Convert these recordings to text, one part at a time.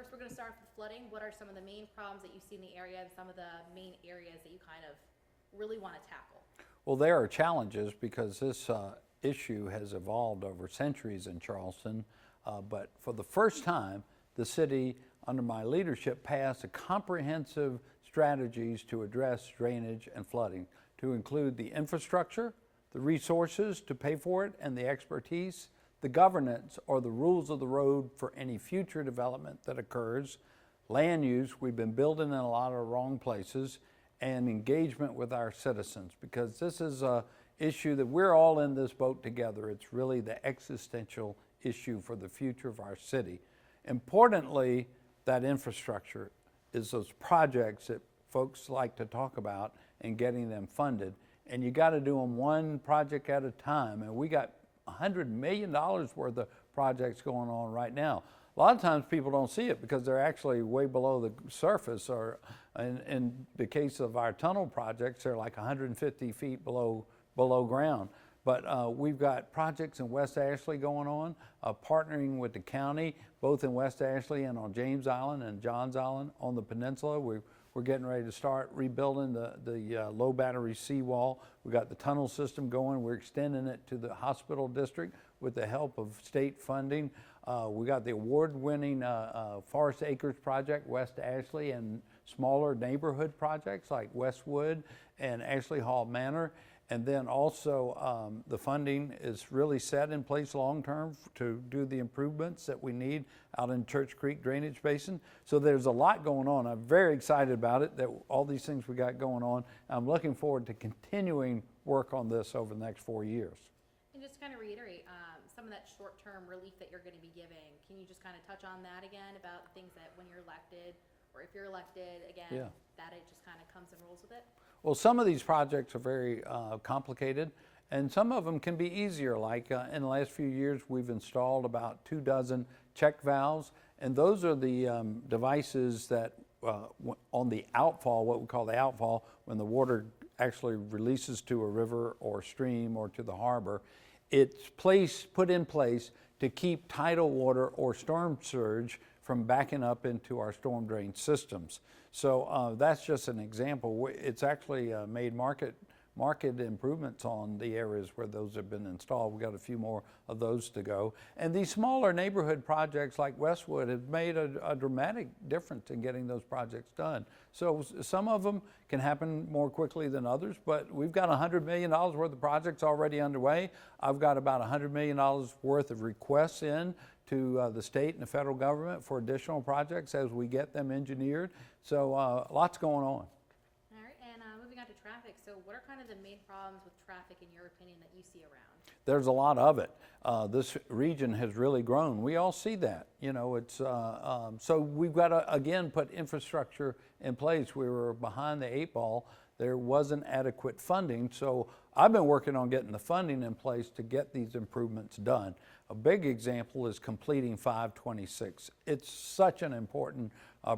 First, we're going to start with flooding. What are some of the main problems that you see in the area and some of the main areas that you kind of really want to tackle? Well, there are challenges because this issue has evolved over centuries in Charleston, but for the first time, the city, under my leadership, passed a comprehensive strategies to address drainage and flooding, to include the infrastructure, the resources to pay for it, and the expertise, the governance or the rules of the road for any future development that occurs, land use, we've been building in a lot of wrong places, and engagement with our citizens, because this is a issue that we're all in this boat together. It's really the existential issue for the future of our city. Importantly, that infrastructure is those projects that folks like to talk about and getting them funded. And you got to do them one project at a time. And we got $100 million worth of projects going on right now. A lot of times people don't see it because they're actually way below the surface, or in the case of our tunnel projects, they're like 150 feet below ground. But we've got projects in West Ashley going on, partnering with the county, both in West Ashley and on James Island and Johns Island on the peninsula. We're getting ready to start rebuilding the low battery seawall. We got the tunnel system going. We're extending it to the hospital district with the help of state funding. We got the award-winning Forest Acres project, West Ashley, and smaller neighborhood projects like Westwood and Ashley Hall Manor. And then also the funding is really set in place long-term to do the improvements that we need out in Church Creek Drainage Basin. So there's a lot going on. I'm very excited about it, that all these things we got going on. I'm looking forward to continuing work on this over the next 4 years. And just to kind of reiterate, some of that short-term relief that you're going to be giving, can you just kind of touch on that again, about things that when you're elected, or if you're elected again, that it just kind of comes and rolls with it? Well, some of these projects are very complicated, and some of them can be easier. Like in the last few years, we've installed about 24 check valves, and those are the devices that on the outfall, what we call the outfall, when the water actually releases to a river or stream or to the harbor, it's put in place to keep tidal water or storm surge from backing up into our storm drain systems. So that's just an example. It's actually made market improvements on the areas where those have been installed. We've got a few more of those to go. And these smaller neighborhood projects like Westwood have made a dramatic difference in getting those projects done. So some of them can happen more quickly than others, but we've got $100 million worth of projects already underway. I've got about $100 million worth of requests in to the state and the federal government for additional projects as we get them engineered. So lots going on. All right, and moving on to traffic. So what are kind of the main problems with traffic, in your opinion, that you see around? There's a lot of it. This region has really grown. We all see that. You know, it's so we've got to again put infrastructure in place. We were behind the 8 ball. There wasn't adequate funding, so I've been working on getting the funding in place to get these improvements done. A big example is completing 526. It's such an important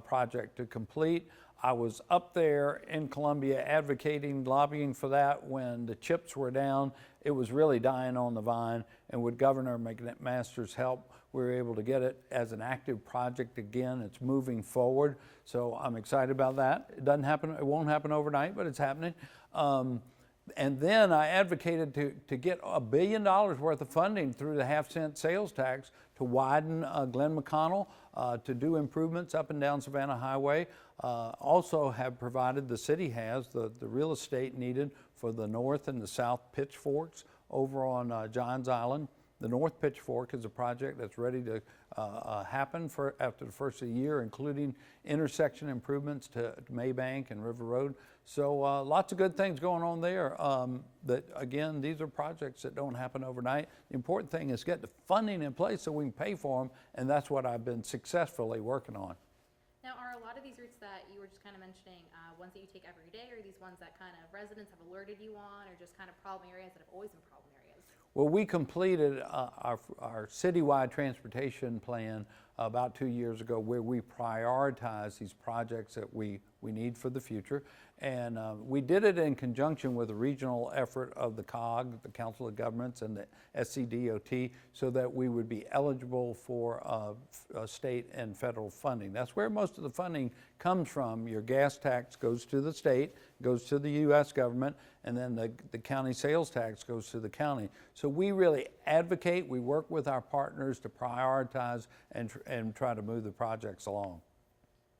project to complete. I was up there in Columbia advocating, lobbying for that when the chips were down. It was really dying on the vine, and with Governor McMaster's help, we were able to get it as an active project again. It's moving forward, so I'm excited about that. It doesn't happen, it won't happen overnight, but it's happening. And then I advocated to get $1 billion worth of funding through the half-cent sales tax to widen Glen McConnell, to do improvements up and down Savannah Highway. Also have provided, the city has, the real estate needed for the north and the south pitchforks over on Johns Island. The North Pitchfork is a project that's ready to happen after the first of the year, including intersection improvements to Maybank and River Road. So lots of good things going on there. That again, these are projects that don't happen overnight. The important thing is get the funding in place so we can pay for them, and that's what I've been successfully working on. Now, are a lot of these routes that you were just kind of mentioning ones that you take every day, or these ones that kind of residents have alerted you on, or just kind of problem areas that have always been problem areas? Well, we completed our citywide transportation plan about 2 years ago, where we prioritize these projects that we need for the future. And we did it in conjunction with a regional effort of the COG, the Council of Governments, and the SCDOT, so that we would be eligible for state and federal funding. That's where most of the funding comes from. Your gas tax goes to the state, goes to the U.S. government, and then the county sales tax goes to the county. So we really advocate, we work with our partners to prioritize and try to move the projects along.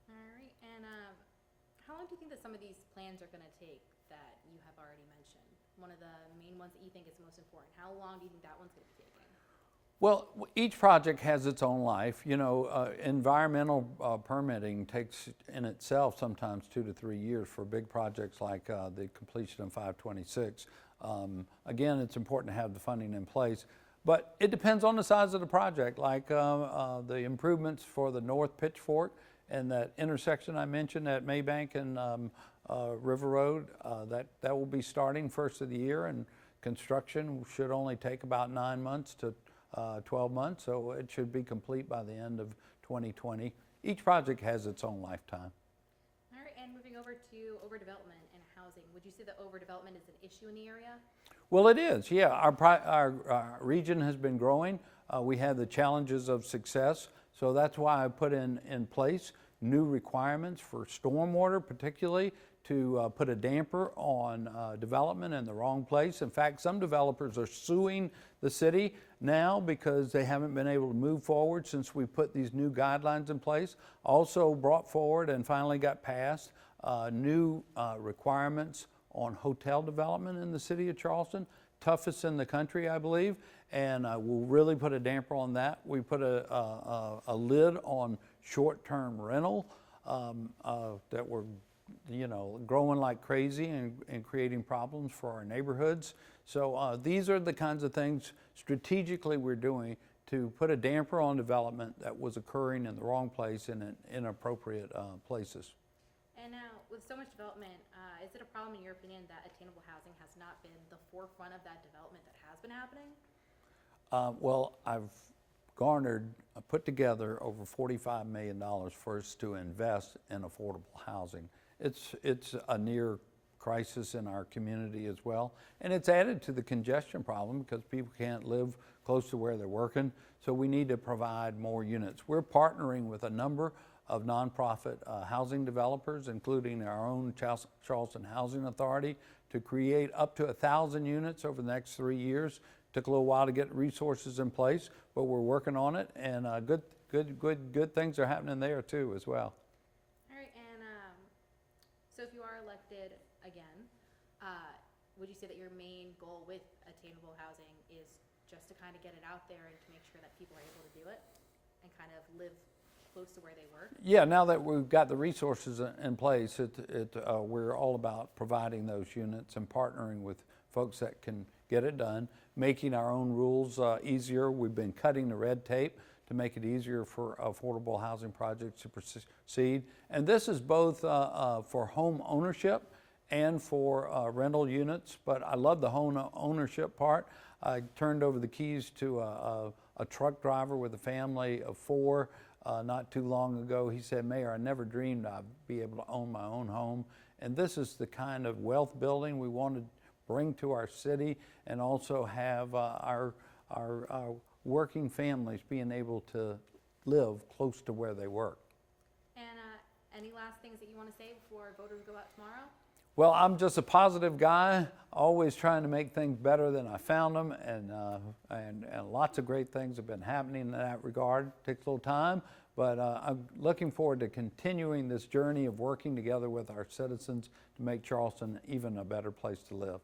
All right, and how long do you think that some of these plans are going to take that you have already mentioned? One of the main ones that you think is most important. How long do you think that one's going to be taking? Well, each project has its own life. You know, environmental permitting takes in itself sometimes 2 to 3 years for big projects like the completion of 526. Again, it's important to have the funding in place, but it depends on the size of the project. Like the improvements for the North Pitchfork and that intersection I mentioned at Maybank and River Road, that will be starting first of the year, and construction should only take about 9 months to 12 months, so it should be complete by the end of 2020. Each project has its own lifetime. All right, and moving over to overdevelopment and housing, would you say that overdevelopment is an issue in the area? Well, it is, yeah. Our region has been growing. We have the challenges of success, so that's why I put in place new requirements for stormwater, particularly to put a damper on development in the wrong place. In fact, some developers are suing the city now because they haven't been able to move forward since we put these new guidelines in place. Also brought forward and finally got passed new requirements on hotel development in the city of Charleston, toughest in the country, I believe, and we'll really put a damper on that. We put a lid on short-term rental that were growing like crazy and creating problems for our neighborhoods. So these are the kinds of things strategically we're doing to put a damper on development that was occurring in the wrong place and in inappropriate places. And now, with so much development, is it a problem in your opinion that attainable housing has not been the forefront of that development that has been happening? Well, I've put together over $45 million for us to invest in affordable housing. It's a near crisis in our community as well, and it's added to the congestion problem because people can't live close to where they're working, so we need to provide more units. We're partnering with a number of nonprofit housing developers, including our own Charleston Housing Authority, to create up to 1,000 units over the next 3 years. Took a little while to get resources in place, but we're working on it, and good things are happening there too as well. All right, and so if you are elected again, would you say that your main goal with attainable housing is just to kind of get it out there and to make sure that people are able to do it and kind of live close to where they work? Yeah, now that we've got the resources in place, we're all about providing those units and partnering with folks that can get it done, making our own rules easier. We've been cutting the red tape to make it easier for affordable housing projects to proceed. And this is both for home ownership and for rental units, but I love the home ownership part. I turned over the keys to a truck driver with a family of 4 not too long ago. He said, "Mayor, I never dreamed I'd be able to own my own home." And this is the kind of wealth building we want to bring to our city, and also have our working families being able to live close to where they work. And any last things that you want to say before voters go out tomorrow? Well, I'm just a positive guy, always trying to make things better than I found them, and lots of great things have been happening in that regard. It takes a little time, but I'm looking forward to continuing this journey of working together with our citizens to make Charleston even a better place to live.